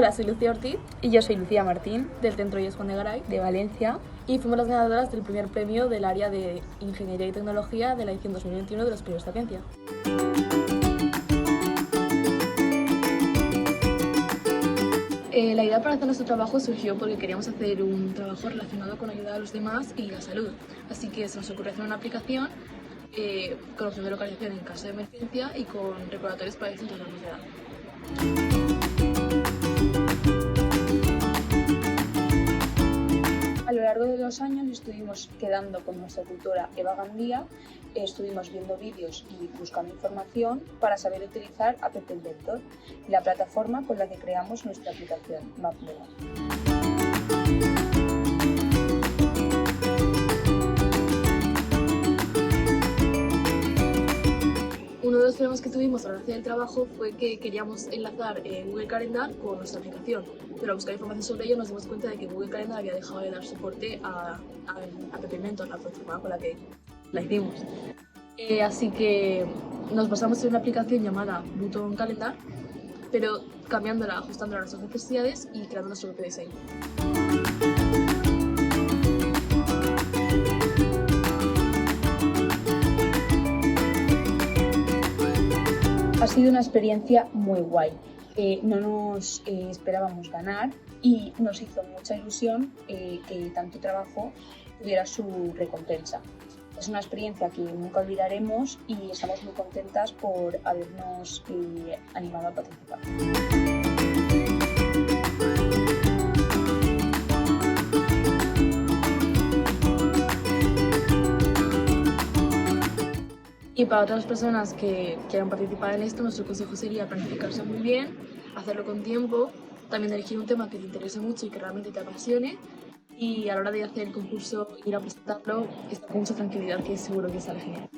Hola, soy Lucía Ortiz Y yo soy Lucía Martín, del Centro IES Juan de Garay de Valencia. y fuimos las ganadoras del primer premio del área de Ingeniería y Tecnología de la edición 2021 de los Premios Sapiencia. La idea para hacer nuestro trabajo surgió porque queríamos hacer un trabajo relacionado con ayudar a los demás y la salud. Así que se nos ocurrió hacer una aplicación con opción de localización en caso de emergencia y con recordatorios para distintos rangos de edad. A lo largo de los años estuvimos quedando con nuestra tutora Eva Gandía, estuvimos viendo vídeos y buscando información para saber utilizar App Inventor, la plataforma con la que creamos nuestra aplicación MapMega. Uno de los problemas que tuvimos a la hora de hacer el trabajo fue que queríamos enlazar Google Calendar con nuestra aplicación, pero al buscar información sobre ello nos dimos cuenta de que Google Calendar había dejado de dar soporte a App Inventor, la plataforma con la que la hicimos. Así que nos basamos en una aplicación llamada Button Calendar, pero cambiándola, ajustándola a nuestras necesidades y creando nuestro propio diseño. Ha sido una experiencia muy guay. No nos esperábamos ganar y nos hizo mucha ilusión que tanto trabajo tuviera su recompensa. Es una experiencia que nunca olvidaremos y estamos muy contentas por habernos animado a participar. Y para otras personas que quieran participar en esto, nuestro consejo sería planificarse muy bien, hacerlo con tiempo, también elegir un tema que te interese mucho y que realmente te apasione, y a la hora de hacer el concurso, ir a presentarlo, estar con mucha tranquilidad, que seguro que sale genial.